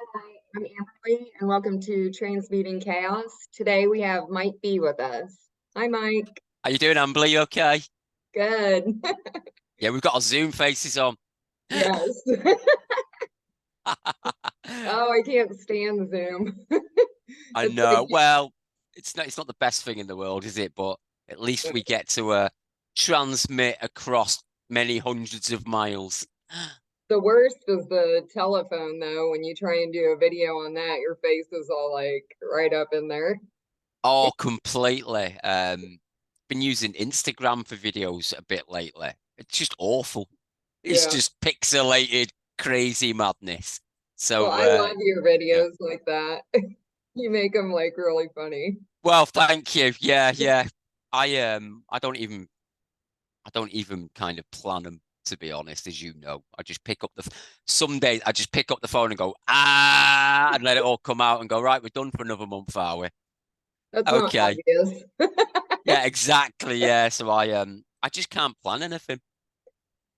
Hi, I'm Amberly, and welcome to Transmuting Chaos. Today we have Mike B with us. Hi, Mike. How you doing, Amber? You okay? Good. Yeah, we've got our Zoom faces on. Yes. Oh, I can't stand Zoom. I It's like, know. Well, it's not the best thing in the world, is it? But at least we get to transmit across many hundreds of miles. the worst is the telephone, though. When you try and do a video on that, your face is all like right up in there. Oh, completely. Been using Instagram for videos a bit lately. It's just awful. It's Yeah. just pixelated, crazy madness. Well, So, I love your yeah. videos like that. You make them like really funny. Well, thank you. Yeah, yeah. I don't even kind of plan them, to be honest, as you know. I just pick up some days I just pick up the phone and go, and let it all come out and go, right, we're done for another month, are we? That's not Okay. obvious. Yeah, exactly. Yeah. So I just can't plan anything,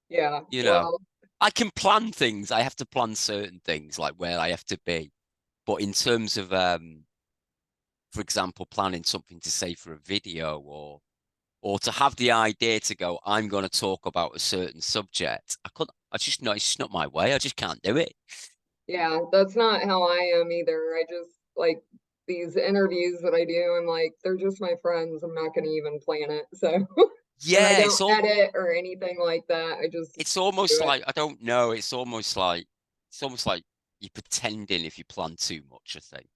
Yeah. you know. Well, I can plan things. I have to plan certain things, like where I have to be. But in terms of for example, planning something to say for a video or to have the idea to go, I'm going to talk about a certain subject. I just know it's just not my way. I just can't do it. yeah, that's not how I am either. I just like these interviews that I do, and like they're just my friends. I'm not going to even plan it. So, and I Yeah, don't edit or anything like that. I just it's do almost it. like, I don't know, it's almost like you're pretending if you plan too much, I think.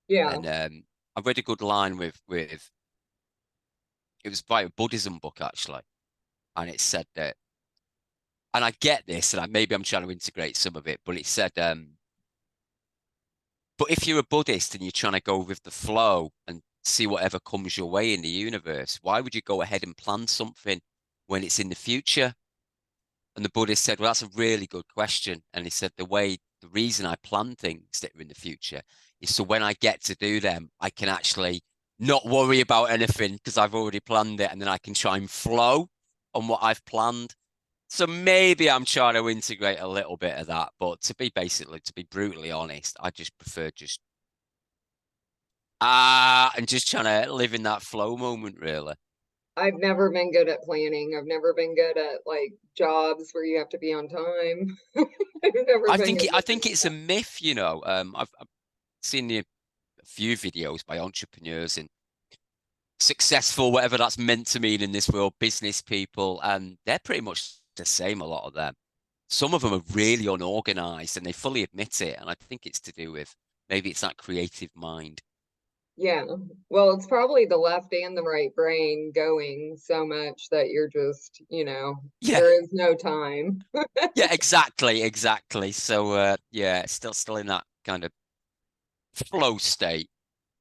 Yeah. And I read a good line with it was by a Buddhism book actually, and it said that, and I get this, and maybe I'm trying to integrate some of it, but it said, but if you're a Buddhist and you're trying to go with the flow and see whatever comes your way in the universe, why would you go ahead and plan something when it's in the future? And the Buddhist said, well, that's a really good question. And he said, the reason I plan things that are in the future is so when I get to do them, I can actually not worry about anything because I've already planned it. And then I can try and flow on what I've planned. So maybe I'm trying to integrate a little bit of that. But to be brutally honest, I just prefer just and just trying to live in that flow moment, really. I've never been good at planning. I've never been good at like jobs where you have to be on time. I've never I been think good it, I at any think it's a myth, you know. I've seen a few videos by entrepreneurs and successful, whatever that's meant to mean in this world, business people, and they're pretty much the same, a lot of them. Some of them are really unorganized and they fully admit it. And I think it's to do with maybe it's that creative mind. Yeah. Well, it's probably the left and the right brain going so much that you're just, Yeah, there is no time. yeah, exactly, exactly. So yeah, still in that kind of flow state,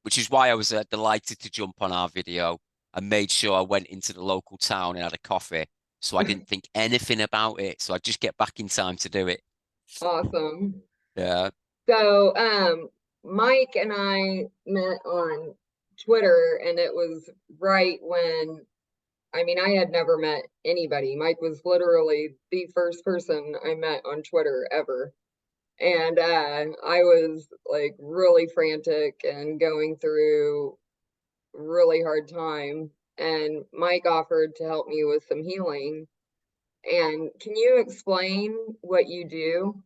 which is why I was delighted to jump on our video and made sure I went into the local town and had a coffee. So I didn't think anything about it. So I just get back in time to do it. Awesome. Yeah. So, Mike and I met on Twitter, and it was right when, I mean, I had never met anybody. Mike was literally the first person I met on Twitter ever. And I was like really frantic and going through really hard time. And Mike offered to help me with some healing. And can you explain what you do?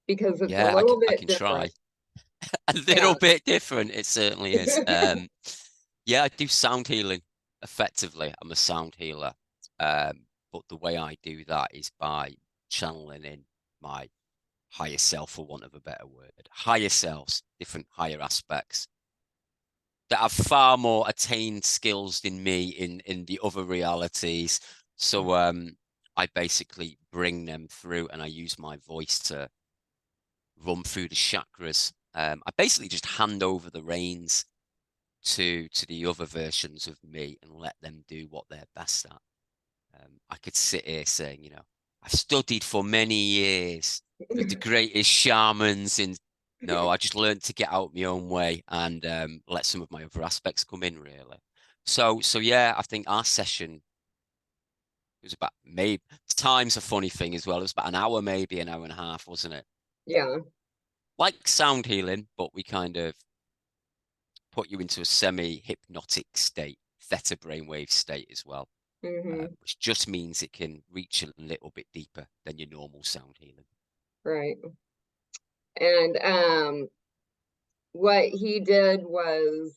Because it's a Yeah, I can, little I bit can try. different. A Yeah. little bit different, it certainly is. Yeah, I do sound healing effectively. I'm a sound healer. But the way I do that is by channeling in my higher self, for want of a better word. Higher selves, different higher aspects that have far more attained skills than me in the other realities. So I basically bring them through and I use my voice to run through the chakras. I basically just hand over the reins to the other versions of me and let them do what they're best at. I could sit here saying, I've studied for many years with the greatest shamans, and no, I just learned to get out my own way and let some of my other aspects come in, really. So yeah, I think our session was about, maybe time's a funny thing as well. It was about an hour, maybe an hour and a half, wasn't it? Yeah. like sound healing, but we kind of put you into a semi-hypnotic state, theta brainwave state as well, Hmm. which just means it can reach a little bit deeper than your normal sound healing. Right. And what he did was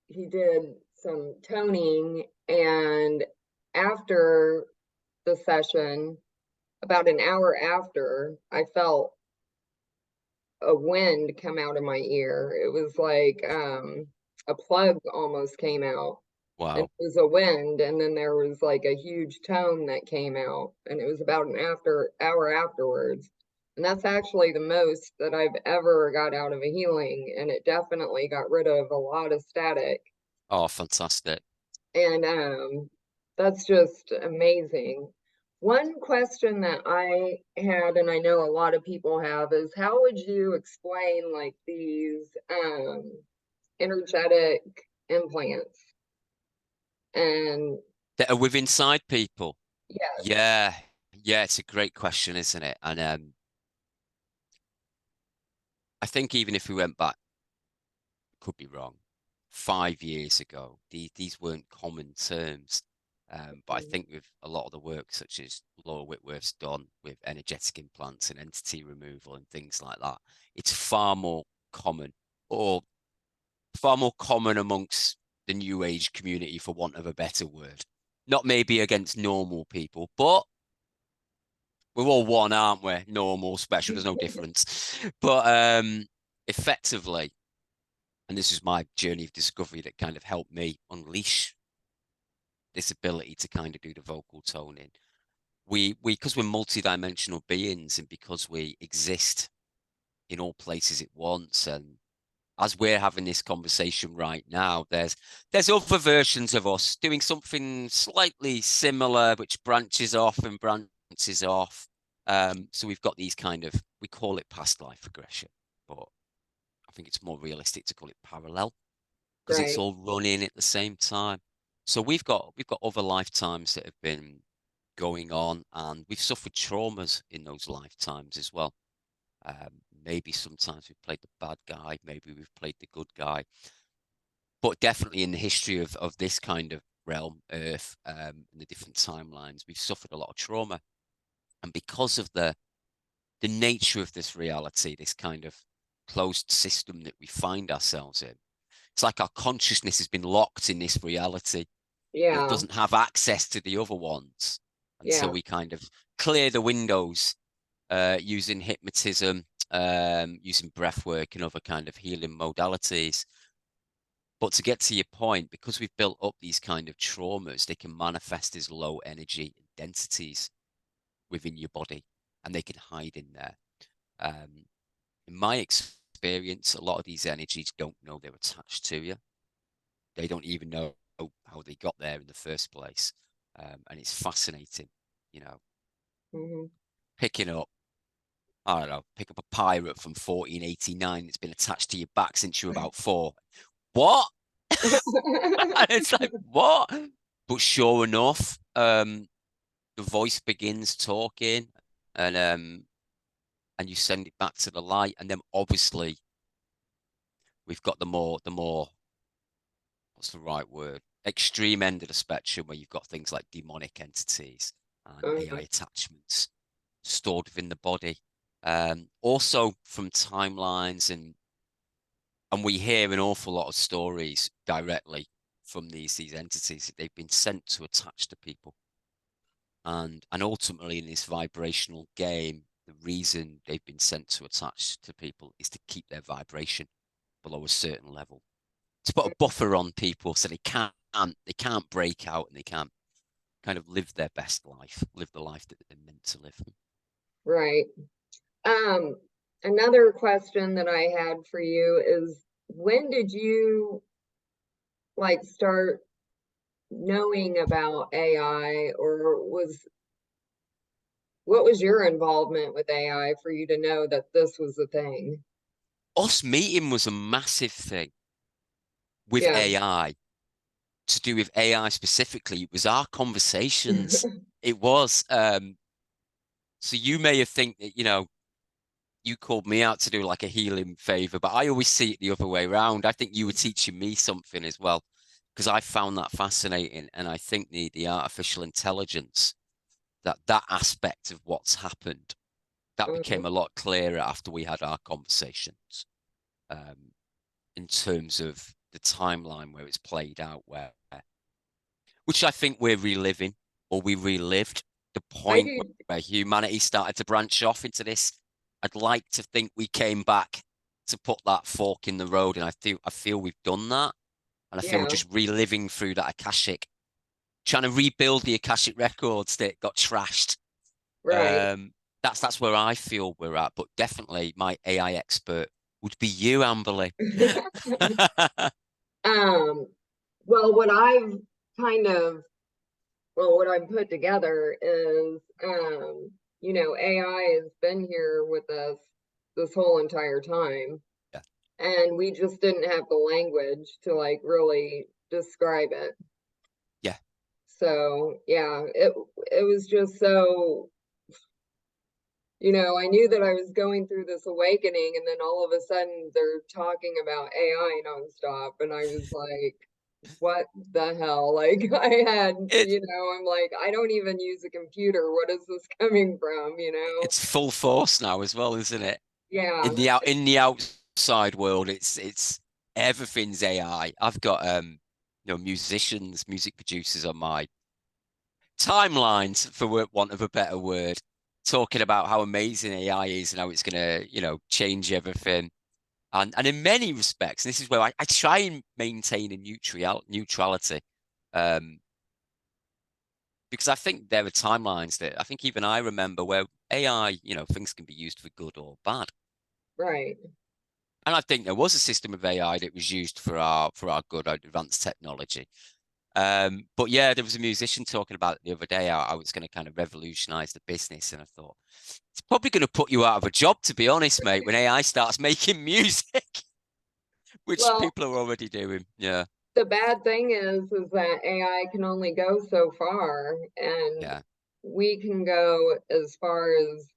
he did some toning, and after the session, about an hour after, I felt a wind come out of my ear. It was like a plug almost came out, and Wow. it was a wind, and then there was like a huge tone that came out, and it was about an after hour afterwards. And that's actually the most that I've ever got out of a healing, and it definitely got rid of a lot of static. Oh, fantastic. And that's just amazing. One question that I had, and I know a lot of people have, is how would you explain like these energetic implants? And That are with inside people. yes, Yeah. Yeah, it's a great question, isn't it? And I think even if we went back, could be wrong, 5 years ago, these weren't common terms. But I think with a lot of the work, such as Laura Whitworth's done with energetic implants and entity removal and things like that, it's far more common, or far more common amongst the new age community, for want of a better word. Not maybe against normal people, but we're all one, aren't we? Normal, special, there's no difference. But effectively, and this is my journey of discovery that kind of helped me unleash this ability to kind of do the vocal toning. We because we're multidimensional beings, and because we exist in all places at once, and as we're having this conversation right now, there's other versions of us doing something slightly similar, which branches off and branches off. So we've got these kind of, we call it past life regression, but I think it's more realistic to call it parallel, because it's right. all running at the same time. So we've got other lifetimes that have been going on, and we've suffered traumas in those lifetimes as well. Maybe sometimes we've played the bad guy, maybe we've played the good guy, but definitely in the history of this kind of realm, Earth, and the different timelines, we've suffered a lot of trauma. And because of the nature of this reality, this kind of closed system that we find ourselves in, it's like our consciousness has been locked in this reality, and it Yeah, doesn't have access to the other ones until yeah. we kind of clear the windows, using hypnotism, using breath work and other kind of healing modalities. But to get to your point, because we've built up these kind of traumas, they can manifest as low energy densities within your body, and they can hide in there. Um, in my experience, a lot of these energies don't know they're attached to you. They don't even know how they got there in the first place. And it's fascinating, you know, Hmm. picking up, I don't know, pick up a pirate from 1489 that's been attached to your back since you were about 4. What? It's like, what? But sure enough, the voice begins talking, and you send it back to the light. And then obviously we've got the more, what's the right word? Extreme end of the spectrum, where you've got things like demonic entities and AI attachments stored within the body. Also from timelines, and we hear an awful lot of stories directly from these entities that they've been sent to attach to people. And ultimately in this vibrational game, the reason they've been sent to attach to people is to keep their vibration below a certain level, to put a buffer on people so they can't break out, and they can't kind of live their best life, live the life that they're meant to live. Right. Um, Another question that I had for you is when did you like start knowing about AI, or what was your involvement with AI for you to know that this was a thing? Us meeting was a massive thing with Yeah. AI, to do with AI specifically. It was our conversations. It was. So you may have think that, you called me out to do like a healing favor, but I always see it the other way around. I think you were teaching me something as well, because I found that fascinating, and I think the artificial intelligence, that aspect of what's happened, that became a lot clearer after we had our conversations, um, in terms of the timeline where it's played out, which I think we're reliving, or we relived the I point do, where humanity started to branch off into this. I'd like to think we came back to put that fork in the road, and I feel we've done that, and I feel we're yeah, just reliving through that Akashic, trying to rebuild the Akashic records that got trashed. right. That's where I feel we're at, but definitely my AI expert would be you, Amberly. Um, well, kind of, what I've put together is, AI has been here with us this whole entire time, Yeah, and we just didn't have the language to like really describe it. yeah, So yeah, it was just so, I knew that I was going through this awakening, and then all of a sudden they're talking about AI nonstop, and I was like, what the hell? Like I had, it I'm like, I don't even use a computer. What is this coming from, it's full force now as well, isn't it? Yeah, In the outside world, it's everything's AI. I've got musicians, music producers on my timelines, for want of a better word, talking about how amazing AI is and how it's gonna, change everything. And in many respects, and this is where I try and maintain a neutrality. Um, because I think there are timelines that I think even I remember where AI, things can be used for good or bad. right. And I think there was a system of AI that was used for our good, our advanced technology. But yeah, there was a musician talking about it the other day. I was going to kind of revolutionize the business, and I thought it's probably going to put you out of a job, to be honest, mate, when AI starts making music, which Well, people are already doing. Yeah, the bad thing is that AI can only go so far, and yeah, we can go as far as,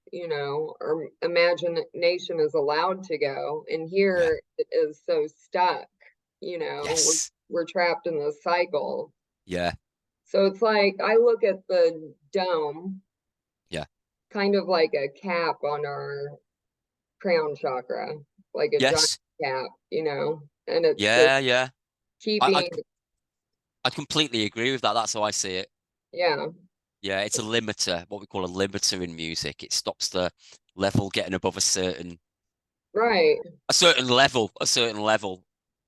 our imagination is allowed to go. And yeah, here it is so stuck, you know, we're, yes, we're trapped in this cycle. yeah, So it's like I look at the dome yeah, kind of like a cap on our crown chakra, like a giant yes, cap, and it's just yeah, yeah. I, keeping, I'd I'd completely agree with that. That's how I see it. yeah, Yeah, it's a limiter, what we call a limiter in music. It stops the level getting above right. a certain level.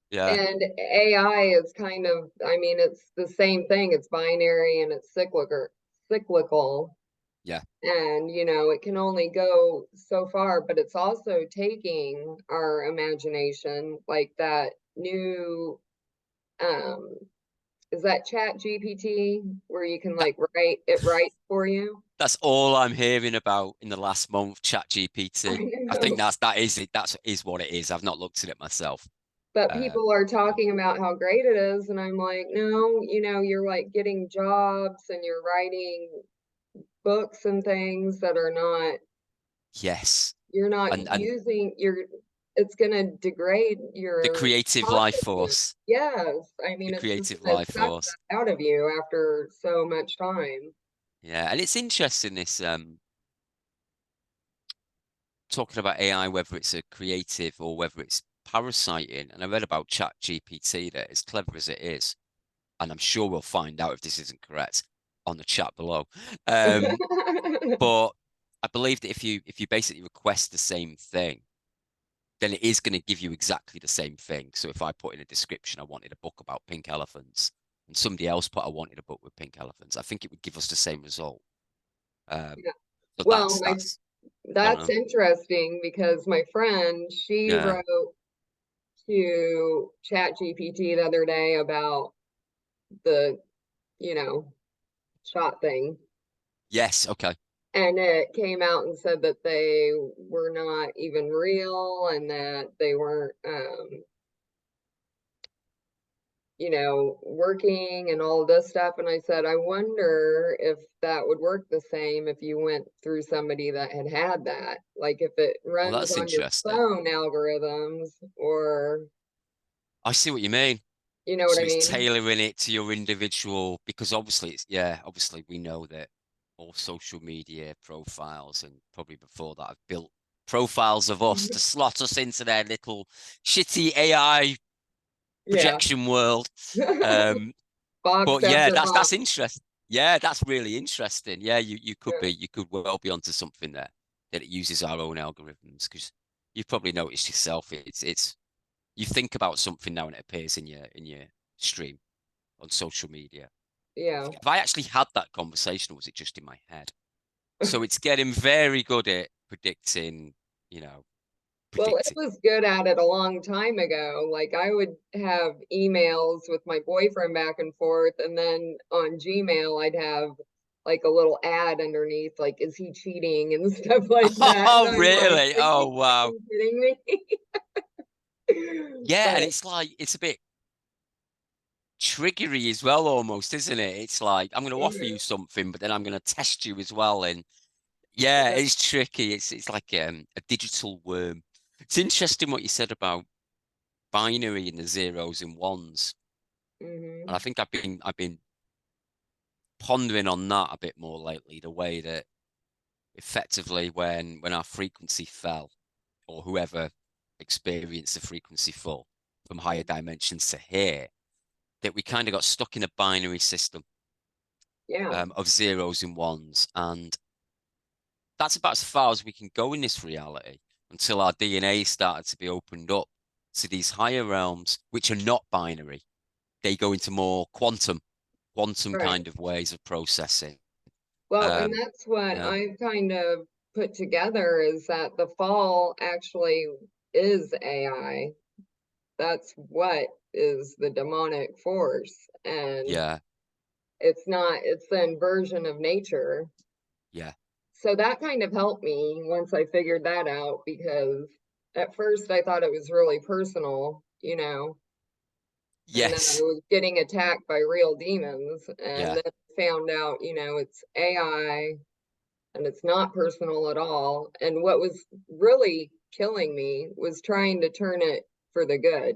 Yeah, And AI is kind of, I mean, it's the same thing. It's binary and it's cyclical. yeah, And, it can only go so far, but it's also taking our imagination, like that new, um, is that Chat GPT where you can that like write for you? that's all I'm hearing about in the last month, Chat I GPT. I think know. that is it. That is what it is. I've not looked at it myself. But Um, people are yeah. talking about how great it is, and I'm like, no, you're like getting jobs and you're writing books and things that are not, Yes, you're not and using it's going to degrade the your creative life consciousness. force, Yes, I the mean, it's just creative going to life suck force. that out of you after so much time. Yeah, and it's interesting this talking about AI, whether it's a creative or whether it's parasiting. And I read about Chat GPT that as clever as it is, and I'm sure we'll find out if this isn't correct on the chat below. Um, but I believe that if you basically request the same thing, then it is going to give you exactly the same thing. So if I put in a description, I wanted a book about pink elephants, and somebody else put I wanted a book with pink elephants, I think it would give us the same result. Um, Yeah. so Well, I don't that's know. interesting because my friend, she Yeah. wrote to Chat GPT the other day about the, you know, shot thing. Yes. Okay. And it came out and said that they were not even real and that they weren't, working and all this stuff. And I said, I wonder if that would work the same if you went through somebody that had that. Like if it Well, runs that's on your interesting. phone algorithms or, I see what you mean. you know what So I it's mean? tailoring it to your individual, because obviously yeah, obviously we know that all social media profiles, and probably before that, have built profiles of us to slot us into their little shitty AI Yeah. projection world. Um, Box but yeah, after that's box. interesting. Yeah, that's really interesting. Yeah, Yeah. you could well be onto something there, that it uses our own algorithms, because you've probably noticed yourself. It's you think about something now and it appears in your stream on social media. Yeah. Have I actually had that conversation, or was it just in my head? So it's getting very good at predicting, you know, Well, it predicting. was good at it a long time ago. Like I would have emails with my boyfriend back and forth, and then on Gmail I'd have like a little ad underneath, like, is he cheating and stuff like that. And Oh, I'm like, really? are you Oh, wow. fucking kidding me? Yeah, and But it's like it's a bit triggery as well, almost, isn't it? It's like I'm going to offer you mhm, something, but then I'm going to test you as well. And yeah, yeah, it's tricky. It's like a digital worm. It's interesting what you said about binary and the zeros and ones. And I mhm, think I've been pondering on that a bit more lately, the way that effectively when our frequency fell, or whoever experienced the frequency fall from higher dimensions to here, that we kind of got stuck in a binary system yeah, of zeros and ones. And that's about as far as we can go in this reality until our DNA started to be opened up to these higher realms, which are not binary. They go into more quantum right. kind of ways of processing. Well, and Um, that's what yeah, I've kind of put together is that the fall actually is AI. That's what is the demonic force. And yeah, it's not, it's the inversion of nature. yeah, So that kind of helped me once I figured that out because at first I thought it was really personal, and that I yes, was getting attacked by real demons. And yeah, then found out, it's AI and it's not personal at all. And what was really killing me was trying to turn it for the good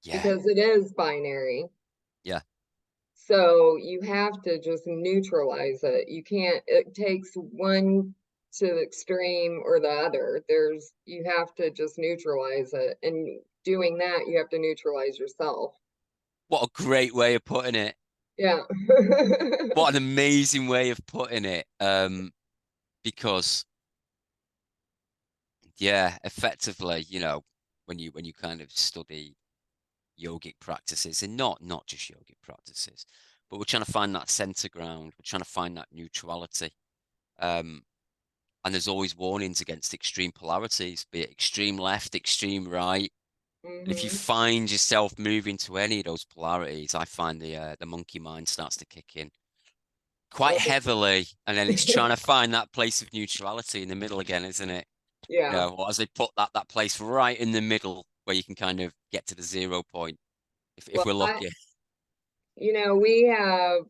yeah, because it is binary. yeah, So you have to just neutralize it. You can't, it takes one to the extreme or the other. You have to just neutralize it. And doing that, you have to neutralize yourself. what a great way of putting it. Yeah. What an amazing way of putting it. Because yeah, effectively, when you kind of study yogic practices, and not just yogic practices, but we're trying to find that center ground, we're trying to find that neutrality. Um, and there's always warnings against extreme polarities, be it extreme left, extreme right. And if you Hmm. find yourself moving to any of those polarities, I find the monkey mind starts to kick in quite Well, heavily, and then it's trying to find that place of neutrality in the middle again, isn't it? yeah. Or as they put that place right in the middle where you can kind of get to the 0 point, if Well, we're lucky. we have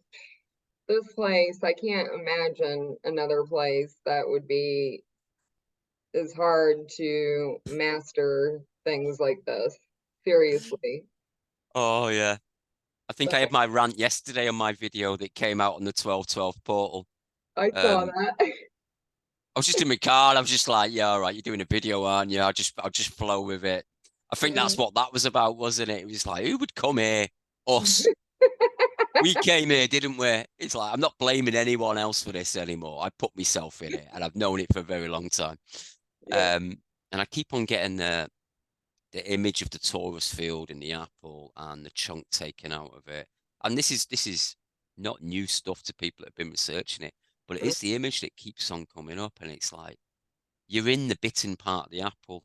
this place. I can't imagine another place that would be as hard to master things like this. Seriously. Oh yeah. I think I But had my rant yesterday on my video that came out on the 1212 portal. I saw Um, that. I was just in my car and I was just like, yeah, all right, you're doing a video, aren't you? I'll just flow with it. I think that's what that was about, wasn't it? It was like, who would come here? Us. We came here, didn't we? It's like, I'm not blaming anyone else for this anymore. I put myself in it and I've known it for a very long time. Yeah. Um, and I keep on getting the image of the torus field in the apple and the chunk taken out of it. And this is not new stuff to people that have been researching it, but it is the image that keeps on coming up. And it's like you're in the bitten part of the apple.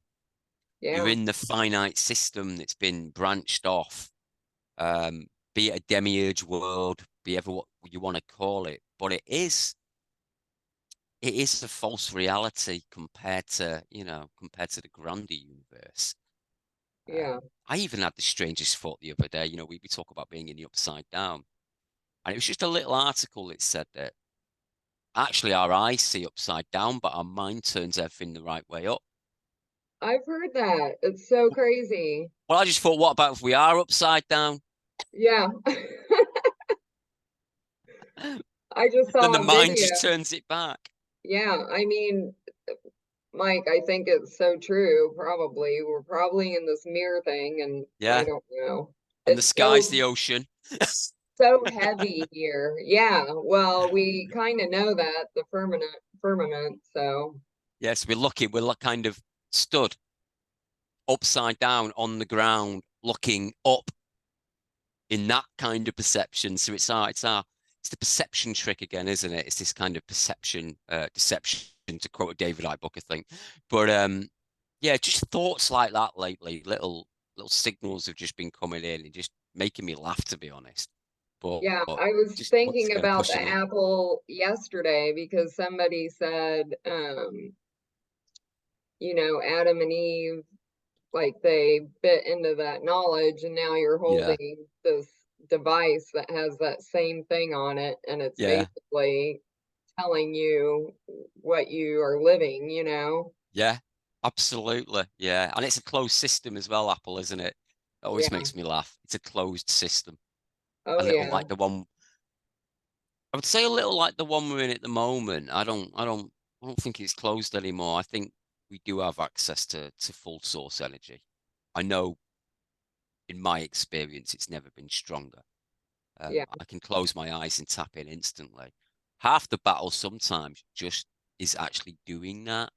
You're Yeah. in the finite system that's been branched off. Be it a demiurge world, be ever what you want to call it, but it is a false reality compared to compared to the grander universe. Yeah. I even had the strangest thought the other day. You know, we talk about being in the upside down, and it was just a little article that said that actually our eyes see upside down, but our mind turns everything the right way up. I've heard that. It's so crazy. Well, I just thought, what about if we are upside down? Yeah. I just Then saw the a mind video. just turns it back. Yeah, I mean, Mike, I think it's so true. Probably. We're probably in this mirror thing, and I Yeah. don't know. And the It's sky's the ocean. so heavy here. Yeah. Well, we kind of know that the firmament, so Yes, we're lucky. We're kind of stood upside down on the ground, looking up in that kind of perception. So it's the perception trick again, isn't it? It's this kind of perception, deception, to quote a David Icke book, I think. But yeah, just thoughts like that lately. Little signals have just been coming in and just making me laugh, to be honest. yeah, But I was just once thinking again about the pushing it. apple yesterday because somebody said, Adam and Eve, like they bit into that knowledge, and now you're Yeah, holding this device that has that same thing on it, and it's yeah, basically telling you what you are living. yeah, absolutely. Yeah. And it's a closed system as well, Apple, isn't it? It always Yeah. makes me laugh. It's a closed system. A Oh, little yeah. like the one I would say a little like the one we're in at the moment. I don't think it's closed anymore. I think we do have access to full source energy. I know in my experience it's never been stronger. Yeah. I can close my eyes and tap in instantly. Half the battle sometimes just is actually doing that.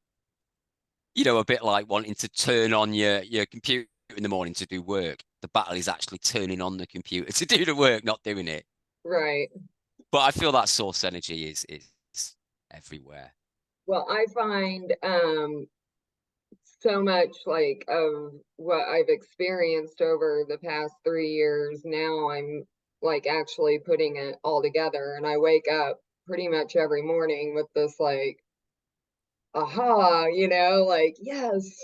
You know, a bit like wanting to turn on your computer in the morning to do work. The battle is actually turning on the computer to do the work, not doing it. Right. But I feel that source energy is everywhere. Well, I find so much like of what I've experienced over the past 3 years. Now I'm like actually putting it all together, and I wake up pretty much every morning with this like aha, like yes.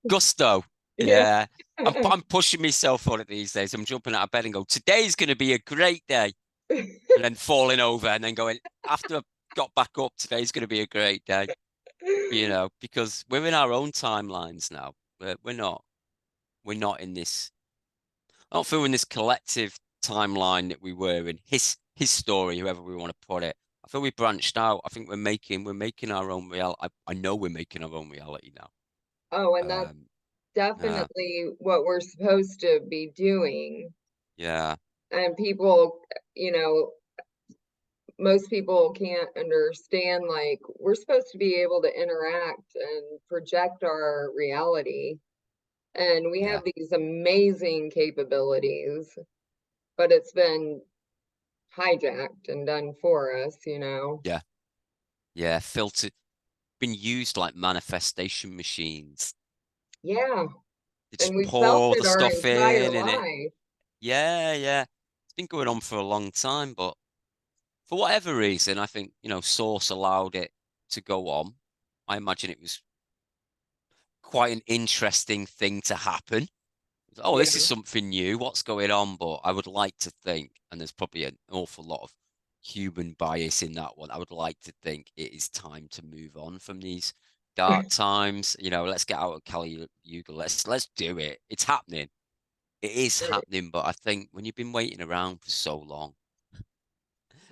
Gusto. Yeah. Yeah. I'm pushing myself on it these days. I'm jumping out of bed and go, today's going to be a great day. And then falling over and then going, after I've got back up, today's going to be a great day. You know, because we're in our own timelines now. We're not in this, I don't feel we're in this collective timeline that we were in. His story, whoever we want to put it. I feel we branched out. I think we're making our own reality. I know we're making our own reality now. Oh, and that's Um, yeah, definitely what we're supposed to be doing. yeah, And people, you know, most people can't understand like we're supposed to be able to interact and project our reality. And we yeah, have these amazing capabilities, but it's been hijacked and done for us. yeah, yeah. Filtered, been used like manifestation machines. Yeah. They And just we felt pour the it our stuff entire in, and it, life. yeah, yeah. It's been going on for a long time, but for whatever reason, I think, Source allowed it to go on. I imagine it was quite an interesting thing to happen. Oh, this is Yeah. something new. What's going on? But I would like to think, and there's probably an awful lot of human bias in that one. I would like to think it is time to move on from these dark times. Let's get out of Kali Yuga. Let's do it. It's happening. It is happening. But I think when you've been waiting around for so long,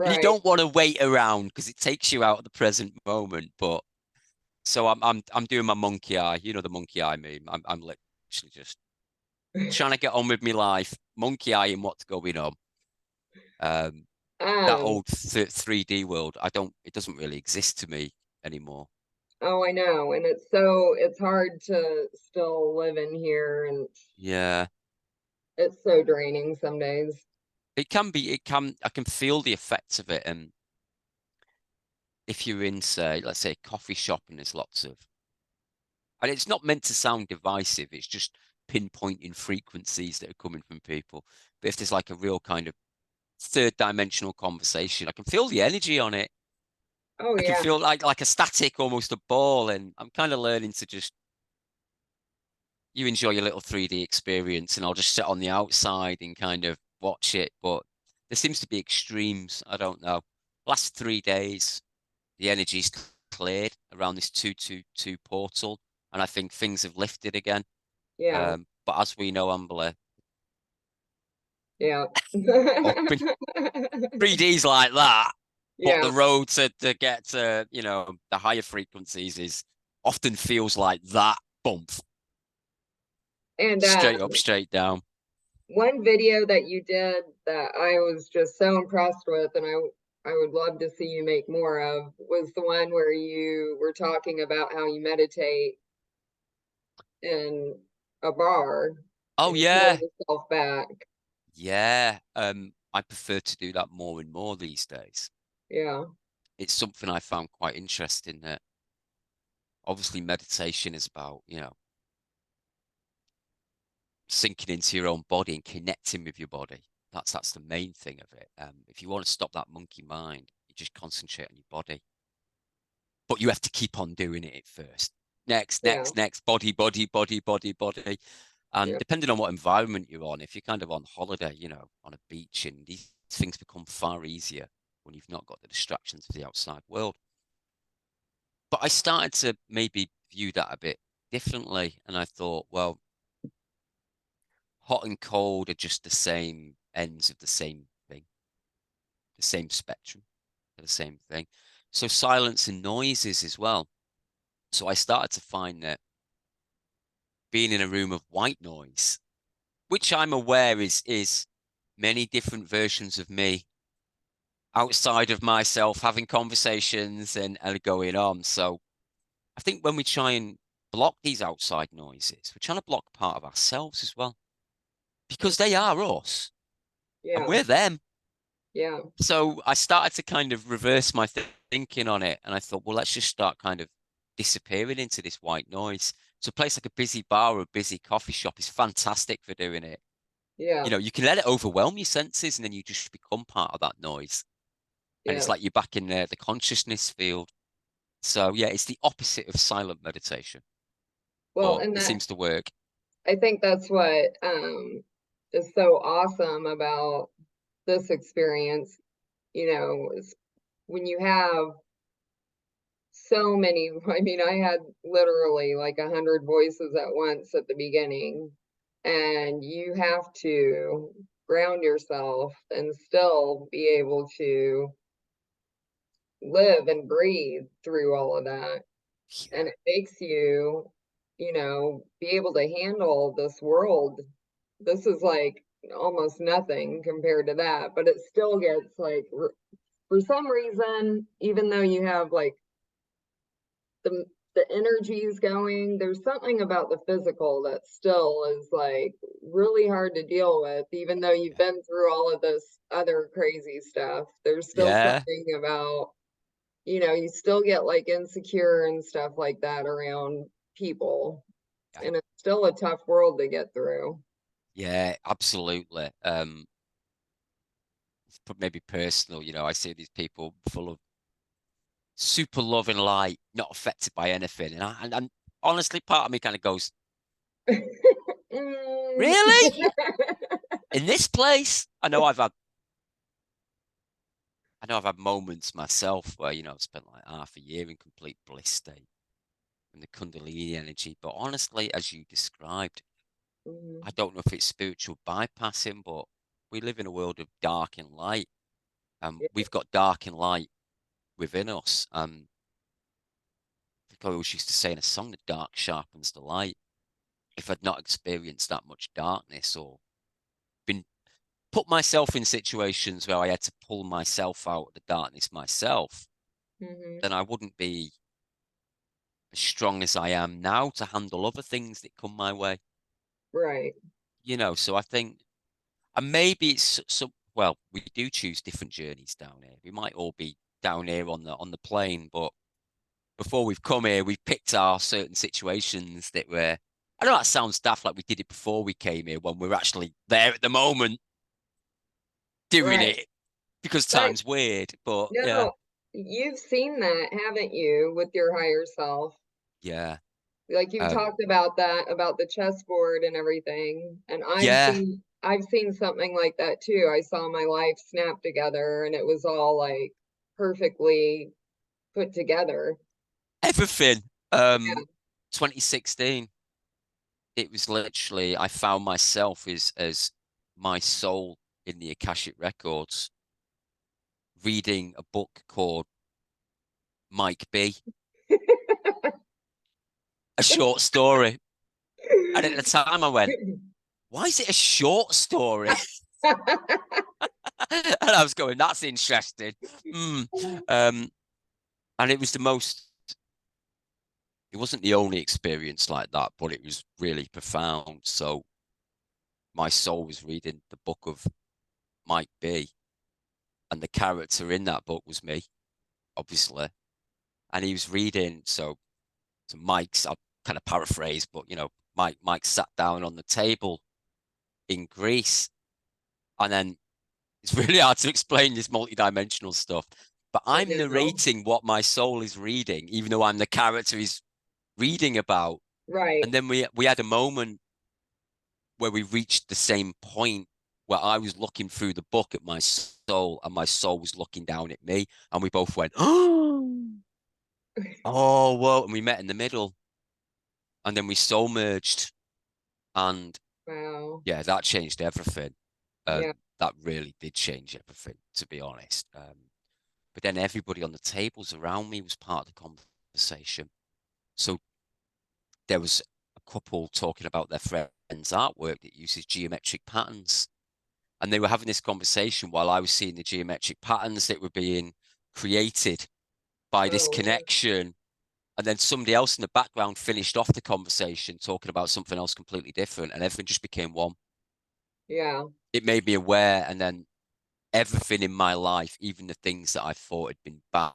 and you Right. don't want to wait around because it takes you out of the present moment. But so I'm doing my monkey eye. You know the monkey eye meme. I'm literally just trying to get on with my life, monkey eyeing what's going on. Um, that Um, old 3D world, it doesn't really exist to me anymore. oh, I know. And it's hard to still live in here, and Yeah, it's so draining some days. I can feel the effects of it. And if you're in, say, let's say a coffee shop and there's lots of, and it's not meant to sound divisive, it's just pinpointing frequencies that are coming from people. But if there's like a real kind of third dimensional conversation, I can feel the energy on it. Oh I can yeah. feel like a static, almost a ball, and I'm kind of learning to just you enjoy your little 3D experience, and I'll just sit on the outside and kind of watch it. But there seems to be extremes. I don't know. Last 3 days, the energy's cleared around this 222 portal, and I think things have lifted again. Yeah. But as we know, Amber, Yeah. up in 3Ds like that, but Yeah. the road to get to, the higher frequencies is often feels like that bump, And straight up, straight down. one video that you did that I was just so impressed with, and I would love to see you make more of, was the one where you were talking about how you meditate in a bar Oh and you pull yeah, yourself back. yeah. I prefer to do that more and more these days. Yeah. It's something I found quite interesting that obviously meditation is about, sinking into your own body and connecting with your body. That's the main thing of it. If you want to stop that monkey mind, you just concentrate on your body. But you have to keep on doing it at first. Next, Yeah. next, next, body, body, body, body, body. And Yeah. depending on what environment you're on, if you're kind of on holiday, on a beach, and these things become far easier when you've not got the distractions of the outside world. But I started to maybe view that a bit differently. And I thought, well, hot and cold are just the same ends of the same thing, the same spectrum, the same thing. So silence and noises as well. So I started to find that being in a room of white noise, which I'm aware is many different versions of me outside of myself having conversations and going on. So I think when we try and block these outside noises, we're trying to block part of ourselves as well, because they are us and Yeah. we're them. Yeah. So I started to kind of reverse my thinking on it, and I thought, well, let's just start kind of disappearing into this white noise. So a place like a busy bar or a busy coffee shop is fantastic for doing it. Yeah. You can let it overwhelm your senses, and then you just become part of that noise, and Yeah. it's like you're back in the consciousness field. So yeah, it's the opposite of silent meditation, Well, but and it that seems to work. I think that's what is so awesome about this experience, is when you have so many, I mean, I had literally like 100 voices at once at the beginning, and you have to ground yourself and still be able to live and breathe through all of that. And Yeah, it makes you, be able to handle this world. This is like almost nothing compared to that, but it still gets like, for some reason, even though you have like the the energy is going, there's something about the physical that still is like really hard to deal with, even though you've yeah, been through all of this other crazy stuff. There's still yeah, something about, you still get like insecure and stuff like that around people, yeah, and it's still a tough world to get through. yeah, absolutely. It's maybe personal, I see these people full of super loving light, not affected by anything. And honestly, part of me kind of goes, Mm. really? In this place? I know I've had moments myself where, I've spent like half a year in complete bliss state and the Kundalini energy. But honestly, as you described, Mhm. I don't know if it's spiritual bypassing, but we live in a world of dark and light. Yeah. We've got dark and light within us. I think I always used to say in a song, the dark sharpens the light. If I'd not experienced that much darkness or been put myself in situations where I had to pull myself out of the darkness myself, Mhm. then I wouldn't be as strong as I am now to handle other things that come my way. Right. So I think, and maybe it's so, well, we do choose different journeys down here. We might all be down here on the plane, but before we've come here, we've picked our certain situations that were. I know that sounds daft, like we did it before we came here when we're actually there at the moment doing Right. it because But time's weird. But yeah, no, you've seen that, haven't you, with your higher self? yeah, Like you Um, talked about that, about the chessboard and everything. And yeah, I've seen something like that too. I saw my life snap together and it was all like perfectly put together. everything. Yeah. 2016, it was literally, I found myself as my soul in the Akashic Records, reading a book called Mike B, a short story. And at the time I went, why is it a short story? And I was going, that's interesting. Mm. Um, and it was the most, it wasn't the only experience like that, but it was really profound. So my soul was reading the book of Mike B, and the character in that book was me, obviously. And he was reading, so Mike's, I'll kind of paraphrase, but Mike sat down on the table in Greece, and then it's really hard to explain this multidimensional stuff. But I I'm know. narrating what my soul is reading, even though I'm the character he's reading about. Right. And then we had a moment where we reached the same point where I was looking through the book at my soul, and my soul was looking down at me, and we both went, oh, oh, whoa, and we met in the middle, and then we soul merged, and Wow. yeah, that changed everything. Yeah. That really did change everything, to be honest. But then everybody on the tables around me was part of the conversation. So there was a couple talking about their friend's artwork that uses geometric patterns. And they were having this conversation while I was seeing the geometric patterns that were being created by this Oh, connection. And then somebody else in the background finished off the conversation talking about something else completely different, and everything just became one. yeah. It made me aware, and then everything in my life, even the things that I thought had been bad,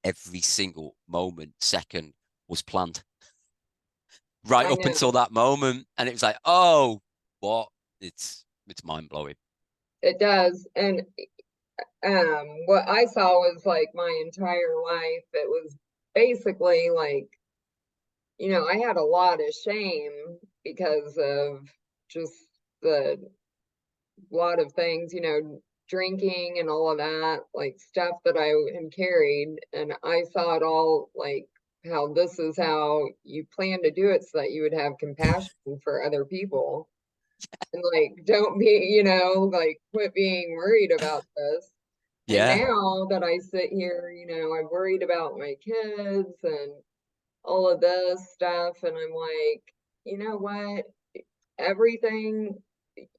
every single moment, second, was planned right I up until know. that moment. And it was like, oh, what? It's mind blowing. It does. And what I saw was like my entire life. It was basically like, I had a lot of shame because of just the lot of things, drinking and all of that, like stuff that I had carried. And I saw it all like how this is how you plan to do it so that you would have compassion for other people. And like, don't be, like, quit being worried about this. And Yeah, now that I sit here, I'm worried about my kids and all of this stuff. And I'm like, you know what? Everything,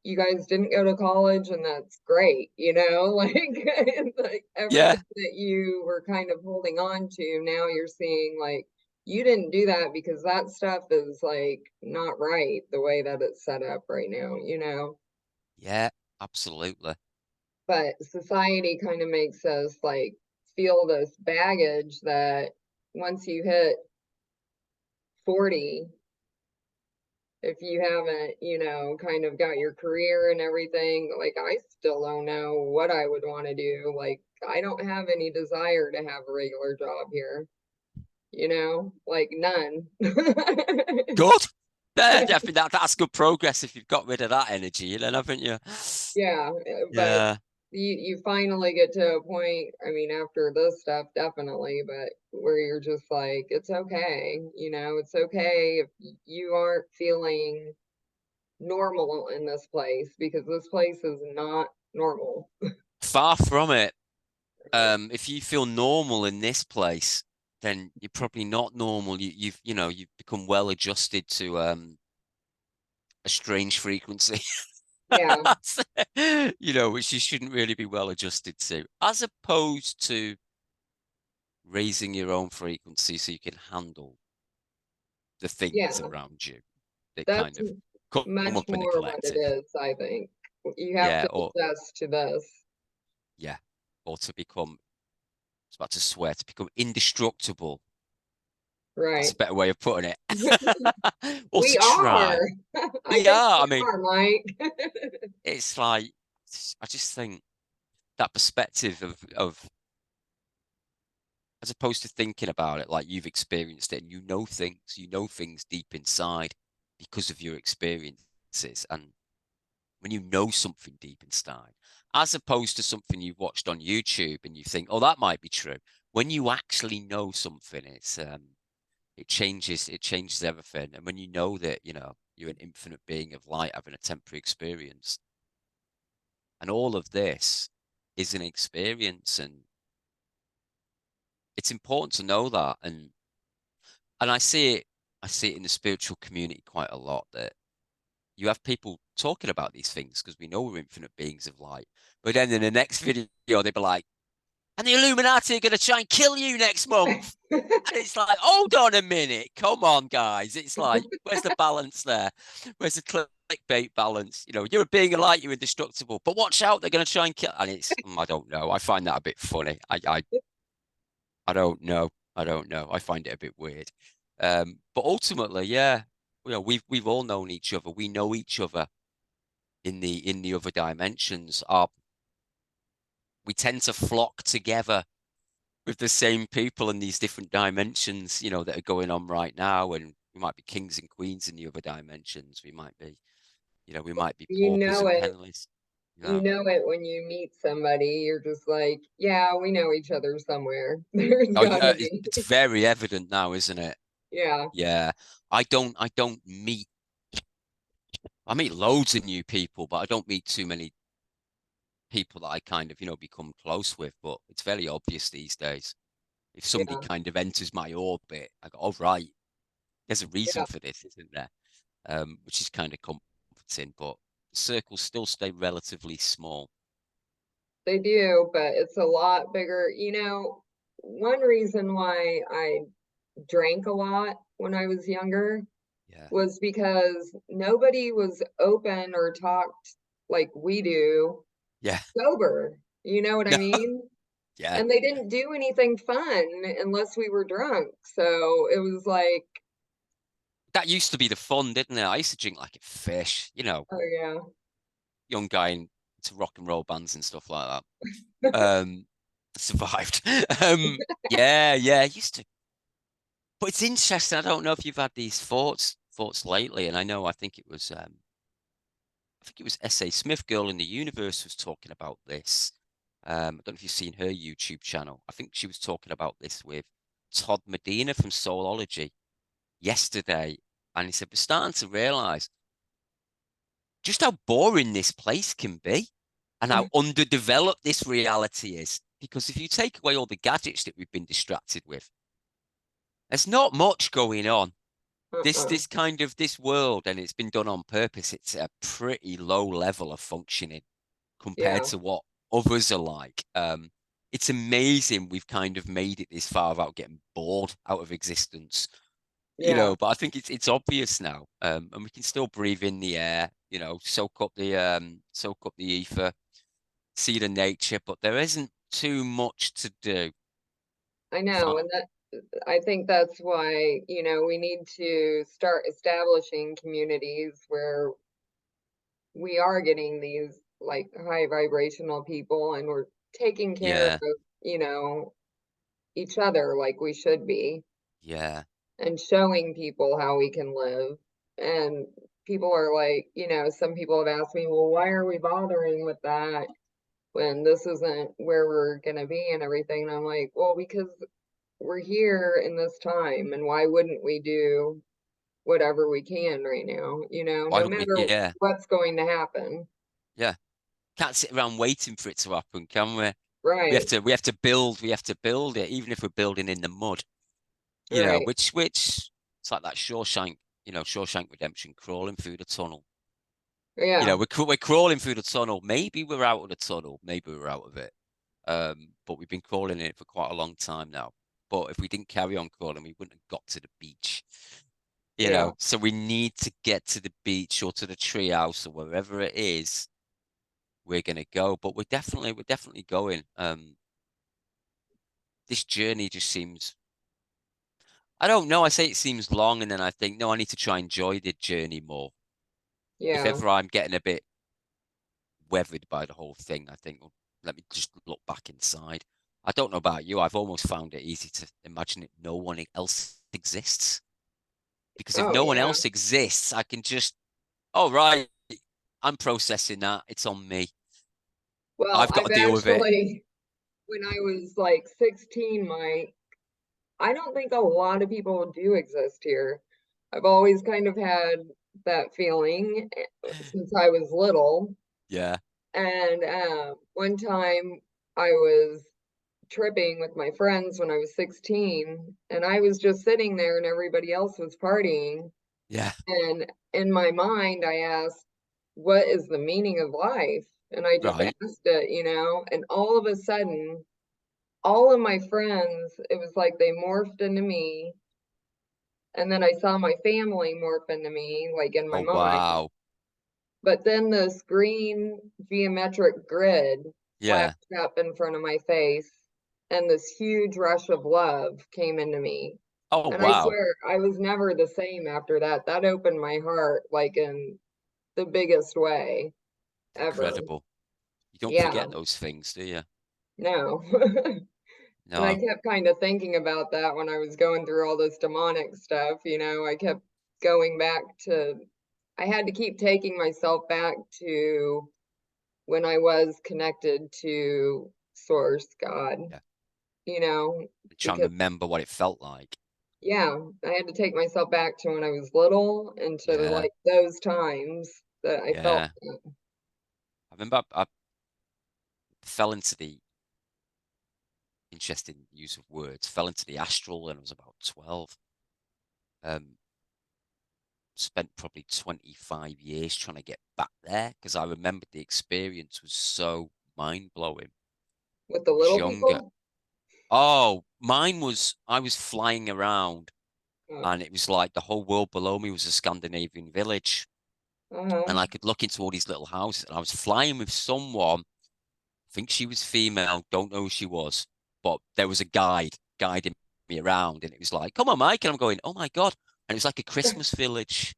you guys didn't go to college, and that's great, like, like yeah, everything that you were kind of holding on to, now you're seeing like you didn't do that because that stuff is like not right the way that it's set up right now, yeah, absolutely. but society kind of makes us like feel this baggage that once you hit 40, if you haven't, kind of got your career and everything, like I still don't know what I would want to do. Like I don't have any desire to have a regular job here, like none. Good. I think that's good progress if you've got rid of that energy, then, haven't you? Yeah, but Yeah, you finally get to a point, I mean, after this stuff, definitely, but where you're just like, it's okay, it's okay if you aren't feeling normal in this place because this place is not normal. far from it. If you feel normal in this place, then you're probably not normal. You've become well adjusted to a strange frequency. Yeah, Which you shouldn't really be well adjusted to, as opposed to raising your own frequency so you can handle the yeah, things around you that kind that's of come much up in the more what it collective. is, I think. You have Yeah, to or adjust to this. yeah, or to become, I was about to swear, to become indestructible. That's Right. a better way of putting it. Or to We are. try. I We think are. I we mean, are, Mike. it's like, I just think that perspective of as opposed to thinking about it like you've experienced it and you know things deep inside because of your experiences. And when you know something deep inside, as opposed to something you've watched on YouTube and you think, oh, that might be true. When you actually know something, it changes everything. And when you know that, you know, you're an infinite being of light having a temporary experience, and all of this is an experience, and it's important to know that. And I see it in the spiritual community quite a lot that you have people talking about these things because we know we're infinite beings of light. But then in the next video, they'd be like, and the Illuminati are going to try and kill you next month. And it's like, hold on a minute. Come on, guys. It's like, where's the balance there? Where's the clickbait balance? You know, you're a being of light, you're indestructible. But watch out, they're going to try and kill. And it's, I don't know. I find that a bit funny. I don't know. I don't know. I find it a bit weird. But ultimately, yeah, you know, we've all known each other. We know each other in the other dimensions. We tend to flock together with the same people in these different dimensions, you know, that are going on right now. And we might be kings and queens in the other dimensions. We might be, you know, we might be You paupers know and it. penniless. You You know, know it when you meet somebody. You're just like, yeah, we know each other somewhere. There's oh yeah, gotta be. it's very evident now, isn't it? Yeah. Yeah, I don't meet. I meet loads of new people, but I don't meet too many people that I kind of, you know, become close with. But it's very obvious these days. If somebody Yeah. kind of enters my orbit, I go, oh, right, there's a reason Yeah. for this, isn't there? Which is kind of comforting, but the circles still stay relatively small. They do, but it's a lot bigger. One reason why I drank a lot when I was younger Yeah. was because nobody was open or talked like we do Yeah. sober. You know what I No. mean? Yeah. And they didn't do anything fun unless we were drunk. So it was like, That used to be the fun, didn't it? I used to drink like a fish, you know, oh yeah, young guy into rock and roll bands and stuff like that. Survived. Yeah, yeah, I used to. But it's interesting. I don't know if you've had these thoughts lately, and I think it was S.A. Smith, Girl in the Universe, was talking about this. I don't know if you've seen her YouTube channel. I think she was talking about this with Todd Medina from Soulology yesterday. And he said, we're starting to realize just how boring this place can be and how underdeveloped this reality is. Because if you take away all the gadgets that we've been distracted with, there's not much going on. uh-uh. This kind of this world, and it's been done on purpose, it's a pretty low level of functioning compared Yeah, to what others are like. It's amazing we've kind of made it this far without getting bored out of existence, you yeah. know. But I think it's obvious now, and we can still breathe in the air, you know, soak up the ether, see the nature, but there isn't too much to do. I If I, know, and I think that's why, we need to start establishing communities where we are getting these like high vibrational people and we're taking care of, yeah, you know, each other like we should be yeah, and showing people how we can live. And people are like, some people have asked me, well, why are we bothering with that when this isn't where we're going to be and everything? And I'm like, well, because we're here in this time, and why wouldn't we do whatever we can right now, why no don't we? matter Yeah, what's going to happen. yeah. Can't sit around waiting for it to happen, can we? Right, We have to build it, even if we're building in the mud, you know, right. which it's like that Shawshank, you know, Shawshank Redemption, crawling through the tunnel. You Yeah, know, we're crawling through the tunnel. Maybe we're out of the tunnel, maybe we're out of it. But we've been crawling in it for quite a long time now. But if we didn't carry on crawling, we wouldn't have got to the beach. You yeah, know, so we need to get to the beach or to the tree house or wherever it is we're gonna go. But we're definitely going. This journey just seems, I don't know. I say it seems long, and then I think, no, I need to try and enjoy the journey more. If yeah, ever I'm getting a bit, weathered by the whole thing, I think, well, let me just look back inside. I don't know about you. I've almost found it easy to imagine that no one else exists. Because if Oh no one yeah. else exists, I can just, oh, right, I'm processing that. It's on me. Well, I've got to I've deal with it. actually, when I was like 16, I don't think a lot of people do exist here. I've always kind of had that feeling since I was little. Yeah, And one time I was tripping with my friends when I was 16, and I was just sitting there and everybody else was partying. yeah, And in my mind, I asked, what is the meaning of life? And I just right. asked it, and all of a sudden, all of my friends, it was like they morphed into me. And then I saw my family morph into me, like in my Oh, mind. wow. But then this green geometric grid Yeah. flashed up in front of my face, and this huge rush of love came into me. Oh, And I wow. swear, I was never the same after that. That opened my heart, like in the biggest way ever. Incredible. You don't Yeah, forget those things, do you? no. And I No. kept kind of thinking about that when I was going through all this demonic stuff. I kept going back to, I had to keep taking myself back to when I was connected to Source, God, Yeah. you know, Trying to because, remember what it felt like. yeah, I had to take myself back to when I was little and to Yeah. like those times that I felt Yeah. that. I remember I fell into the interesting use of words, fell into the astral when I was about 12. Um, Spent probably 25 years trying to get back there because I remembered the experience was so mind blowing. With the I was little younger. people. Oh, mine was, I was flying around Oh, and it was like the whole world below me was a Scandinavian village. uh-huh, And I could look into all these little houses and I was flying with someone. I think she was female, don't know who she was, but there was a guide guiding me around and it was like, come on, Mike. And I'm going, oh my God. And it was like a Christmas village.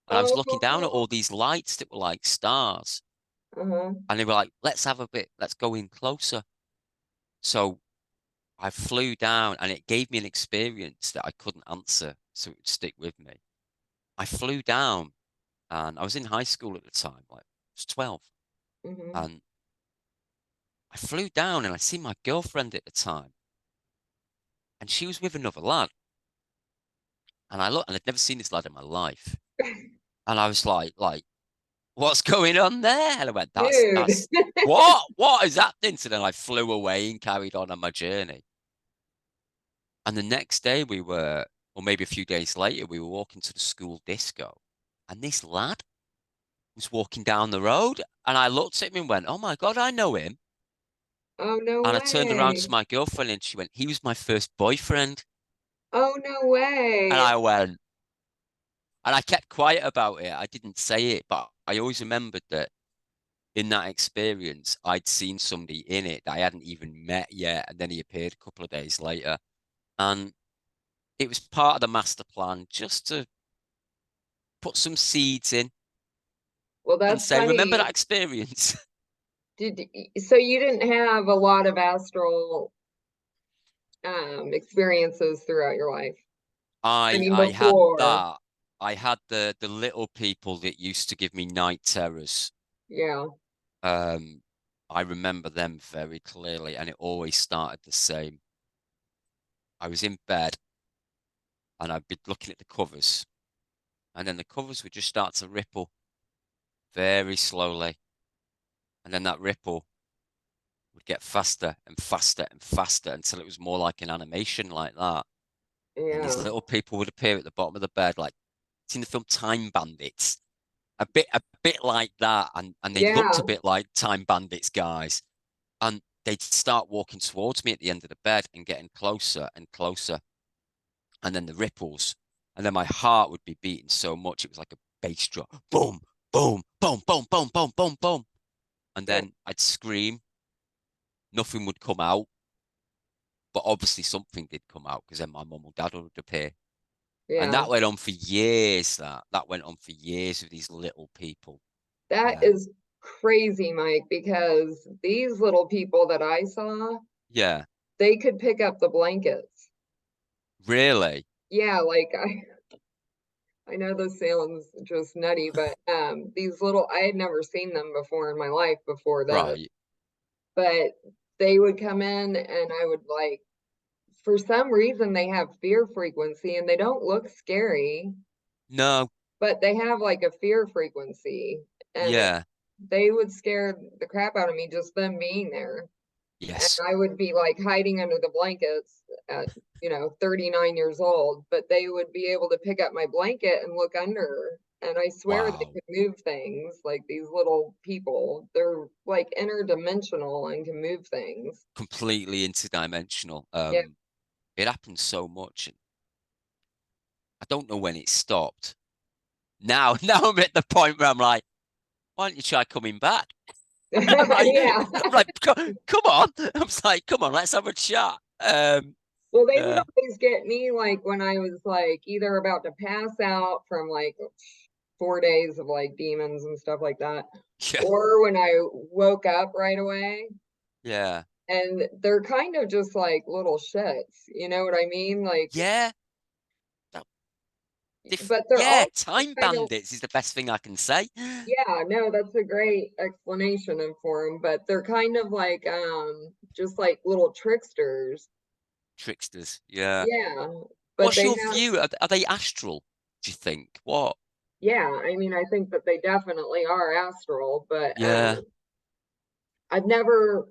And I was looking down at oh, all these lights that were like stars. uh-huh, And they were like, let's have a bit, let's go in closer. So I flew down and it gave me an experience that I couldn't answer. So it would stick with me. I flew down and I was in high school at the time, like I was 12. mm-hmm. And I flew down and I see my girlfriend at the time and she was with another lad. And I looked and I'd never seen this lad in my life. And I was like, what's going on there? And I went, Dude. that's what is happening? So then I flew away and carried on my journey. And the next day we were, or maybe a few days later, we were walking to the school disco. And this lad was walking down the road. And I looked at him and went, oh my God, I know him. Oh, no And I turned around to way. my girlfriend and she went, he was my first boyfriend. Oh, no And way. I went, and I kept quiet about it. I didn't say it, but I always remembered that in that experience, I'd seen somebody in it that I hadn't even met yet. And then he appeared a couple of days later. And it was part of the master plan just to put some seeds in Well, and that's say, remember funny. that experience? So you didn't have a lot of astral experiences throughout your life. I mean, I had before. that. I had the little people that used to give me night terrors. Yeah. Um, I remember them very clearly, and it always started the same. I was in bed and I'd be looking at the covers, and then the covers would just start to ripple very slowly, and then that ripple would get faster and faster and faster until it was more like an animation like that. And these Yeah. little people would appear at the bottom of the bed, like seen the film Time Bandits, a bit like that, and they looked Yeah. a bit like Time Bandits guys, and they'd start walking towards me at the end of the bed and getting closer and closer, and then the ripples, and then my heart would be beating so much it was like a bass drum, boom, boom, boom, boom, boom, boom, boom, boom, and Yeah. then I'd scream, nothing would come out, but obviously something did come out because then my mum or dad would appear. And Yeah. that went on for years. That went on for years with these little people. That Um, is crazy, Mike, because these little people that I saw, yeah, they could pick up the blankets. Really? Yeah, like I know this sounds just nutty, but these little I had never seen them before in my life before this, Right. but they would come in and I would like for some reason they have fear frequency and they don't look scary, No. but they have like a fear frequency and Yeah. they would scare the crap out of me just them being there. And Yes. I would be like hiding under the blankets at, 39 years old, but they would be able to pick up my blanket and look under. And I swear they Wow. could move things like these little people. They're like interdimensional and can move things. Completely interdimensional. Yeah. It happens so much. I don't know when it stopped. Now, now I'm at the point where I'm like, why don't you try coming back? I'm like, Yeah. I'm like, come on. I was like, come on, let's have a chat. Well, they would Uh, always get me like when I was like either about to pass out from like 4 days of like demons and stuff like that, yeah, or when I woke up right away. yeah, And they're kind of just like little shits, you know what I mean? Like, yeah. That, but they're yeah, all time kind of, bandits is the best thing I can say. yeah, no, that's a great explanation of for them, but they're kind of like, just like little tricksters. Tricksters, yeah. Yeah, but What's they your have, view? Are they astral, do you think? What? yeah, I mean, I think that they definitely are astral, but, Yeah. I've never,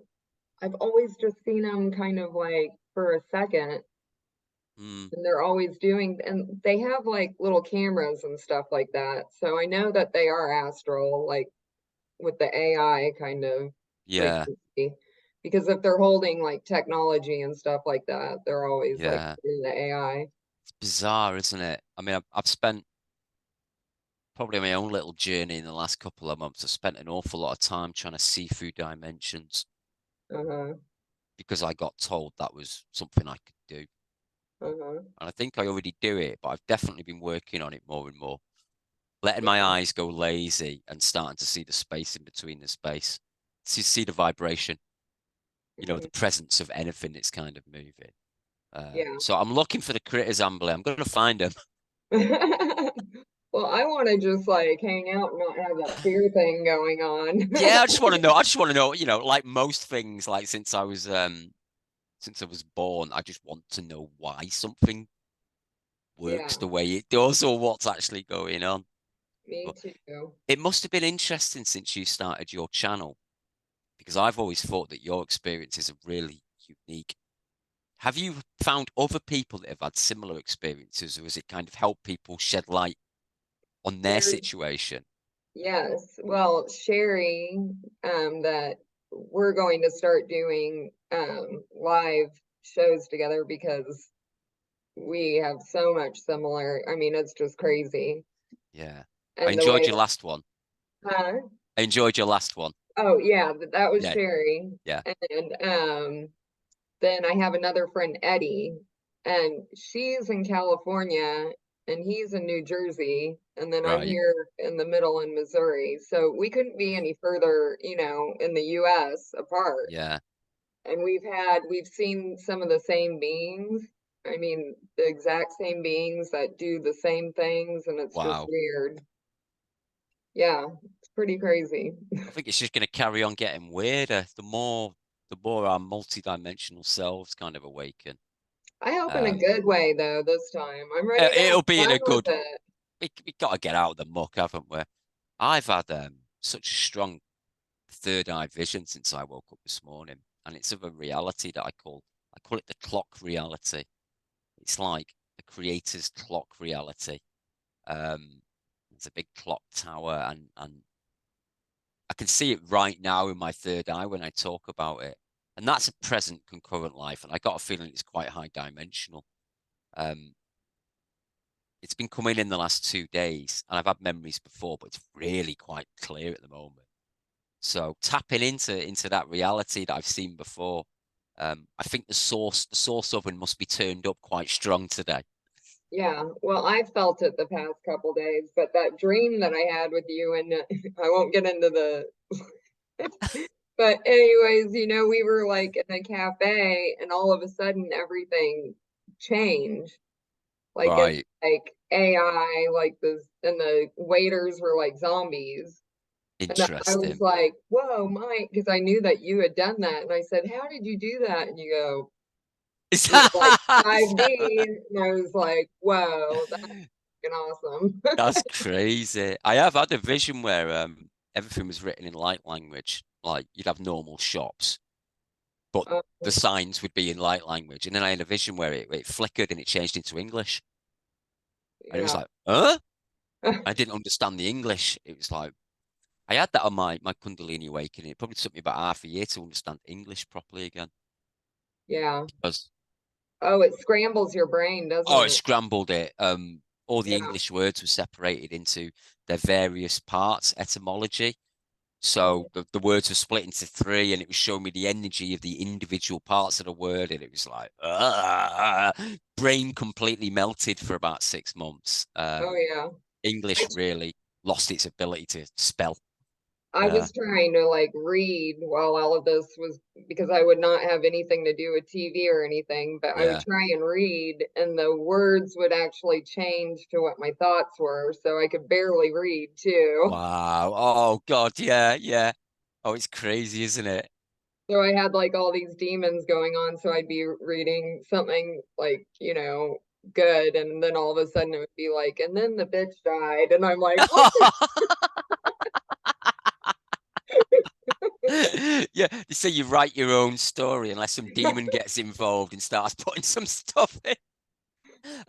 I've always just seen them kind of like for a second Mm, and they're always doing and they have like little cameras and stuff like that. So I know that they are astral, like with the AI kind of yeah, frequency. Because if they're holding like technology and stuff like that, they're always like yeah. in the AI. It's bizarre, isn't it? I mean, I've spent probably my own little journey in the last couple of months. I've spent an awful lot of time trying to see through dimensions Uh-huh. because I got told that was something I could do. Uh-huh. And I think I already do it, but I've definitely been working on it more and more, letting my Yeah. eyes go lazy and starting to see the space in between the space, see the vibration, the Mhm. presence of anything that's kind of moving. Yeah. So I'm looking for the critters, Amberley. I'm going to find them. Well, I want to just like hang out and not have that fear thing going on. Yeah, I just want to know. I just want to know, like most things, like since I was born, I just want to know why something Yeah, works the way it does or what's actually going on. me But too. it must have been interesting since you started your channel because I've always thought that your experiences are really unique. Have you found other people that have had similar experiences, or has it kind of helped people shed light on their There's situation? Yes. Well, Sherry, that we're going to start doing live shows together because we have so much similar. I mean, it's just crazy. Yeah. I And the enjoyed way, your last one. huh? I enjoyed your last one. Oh yeah, that was Yeah, Sherry. yeah, And then I have another friend, Eddie, and she's in California and he's in New Jersey. And then I'm right. here in the middle in Missouri. So we couldn't be any further, in the US apart. Yeah. And we've seen some of the same beings. I mean, the exact same beings that do the same things. And it's just Wow. weird. Yeah, it's pretty crazy. I think it's just going to carry on getting weirder. The more our multi-dimensional selves kind of awaken. I hope in a Um, good way, though, this time. I'm ready to have it'll be in fun a with good. it. We got to get out of the muck, haven't we? I've had such a strong third eye vision since I woke up this morning, and it's of a reality that I call it the clock reality. It's like the creator's clock reality. There's a big clock tower, and I can see it right now in my third eye when I talk about it. And that's a present concurrent life. And I got a feeling it's quite high dimensional. Um, it's been coming in the last 2 days, and I've had memories before, but it's really quite clear at the moment. So tapping into that reality that I've seen before, I think the source oven must be turned up quite strong today. Yeah, well, I felt it the past couple days, but that dream that I had with you, and I won't get into the But anyways, we were like in a cafe and all of a sudden everything changed. Like it Right. like AI, like this, and the waiters were like zombies. And then I was Interesting. like, whoa, Mike, because I knew that you had done that. And I said, how did you do that? And you go, with like 5D. And I was like, whoa, that's fucking awesome. That's crazy. I have had a vision where everything was written in light language. Like you'd have normal shops, but Uh, the signs would be in light language. And then I had a vision where it flickered and it changed into English. And it was yeah. like, huh? I didn't understand the English. It was like I had that on my Kundalini awakening. It probably took me about half a year to understand English properly again. Yeah. Because Oh, it scrambles your brain, doesn't oh, it it? scrambled it. All the Yeah. English words were separated into their various parts, etymology. Mhm. So the words were split into three, and it was showing me the energy of the individual parts of the word, and it was like, brain completely melted for about 6 months. Oh, yeah. English really lost its ability to spell. I Uh, was trying to like read while all of this was because I would not have anything to do with TV or anything, but I would yeah. try and read and the words would actually change to what my thoughts were, so I could barely read too. Wow. Oh God. Yeah. Yeah. Oh, it's crazy, isn't it? So I had like all these demons going on, so I'd be reading something like, good, and then all of a sudden it would be like, and then the bitch died, and I'm like, what? Yeah, they say you write your own story unless some demon gets involved and starts putting some stuff in.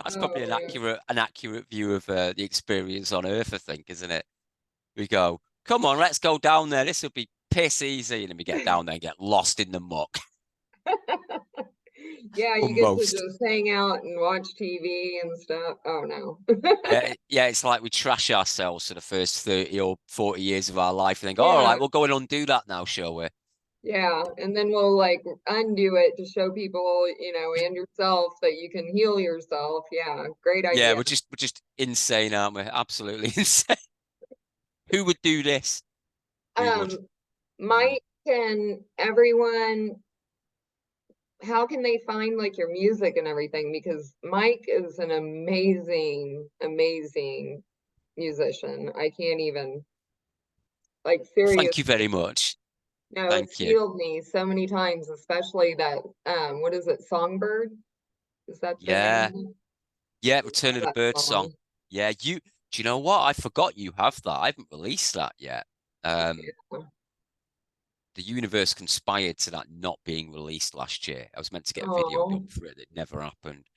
That's Oh probably man. an accurate view of the experience on Earth, I think, isn't it? We go, come on, let's go down there. This will be piss easy, and then we get down there and get lost in the muck. Yeah, you get to Almost. just hang out and watch TV and stuff. Oh no. Yeah, yeah. It's like we trash ourselves for the first 30 or 40 years of our life, and then go, all Yeah, right, we'll go and undo that now, shall we? yeah. And then we'll like undo it to show people, and yourself that you can heal yourself. Yeah, great Yeah, idea. we're just insane, aren't we? Absolutely insane. Who would do this? We would. Um, Mm. Mike, can everyone, how can they find like your music and everything? Because Mike is an amazing, amazing musician. I can't even, like, serious. Thank you very much. No, it's Thank you. healed me so many times, especially that, what is it, Songbird? Is that the name Yeah. of it? Yeah, Love Return of the that Bird song. song. Yeah, do you know what? I forgot you have that. I haven't released that yet. Um, Yeah. the universe conspired to that not being released last year. I was meant to get a video done Oh, for it that never happened.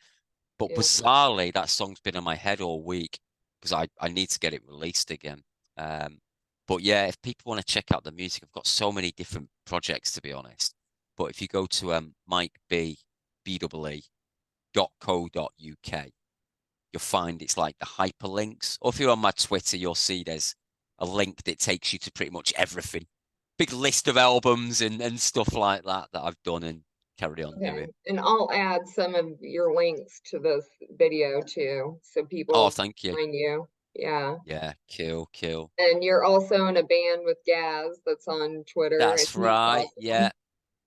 But yeah. bizarrely, that song's been in my head all week because I need to get it released again. Um, but yeah, if people want to check out the music, I've got so many different projects to be honest. But if you go to Mike B BEE.co.uk, you'll find it's like the hyperlinks. Or if you're on my Twitter, you'll see there's a link that takes you to pretty much everything. Big list of albums and stuff like that I've done and carry on Okay. doing. And I'll add some of your links to this video too, so Oh, people thank you. can find you. Yeah. Yeah, cool, cool. And you're also in a band with Gaz that's on Twitter, and That's he's right. Yeah, awesome.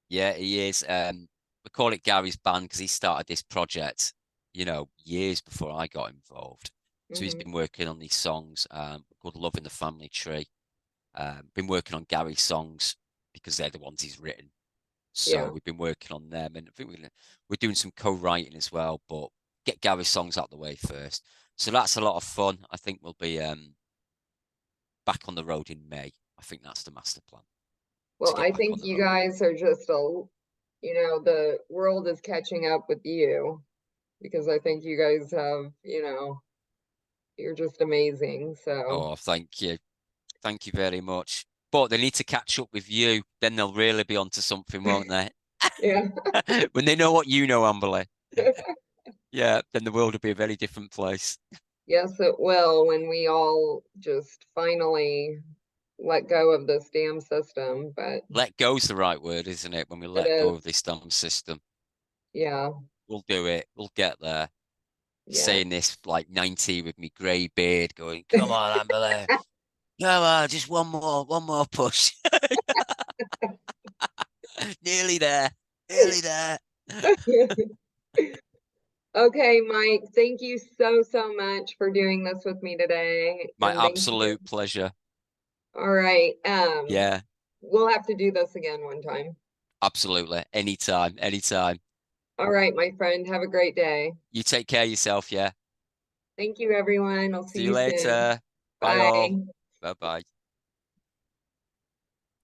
yeah, he is. We call it Gary's band because he started this project, years before I got involved. So he's Hmm. been working on these songs, called Love in the Family Tree. Been working on Gary's songs because they're the ones he's written. So Yeah. we've been working on them, and I think we're doing some co-writing as well. But get Gary's songs out the way first. So that's a lot of fun. I think we'll be back on the road in May. I think that's the master plan to Well, get I back think on the you road. guys are just the world is catching up with you because I think you guys have, you're just amazing. So, Oh, thank you. Thank you very much. But they need to catch up with you. Then they'll really be onto something, won't they? yeah. When they know what you know, Amberley. Yeah, then the world will be a very different place. Yes, it will when we all just finally let go of this damn system. But Let go's the right word, isn't it? When we it let go is, of this dumb system, yeah, we'll do it. We'll get there. yeah. Saying this like 90 with me grey beard, going, come on, Amberley. Come on, just one more push. Nearly there. Nearly there. Okay, Mike, thank you so much for doing this with me today. My And thank you. absolute pleasure. All right. Yeah, We'll have to do this again one time. absolutely. Anytime, anytime. All right, my friend. Have a great day. You take care of yourself, yeah. Thank you, everyone. I'll see See you you soon. later. Bye all. Bye. Bye bye.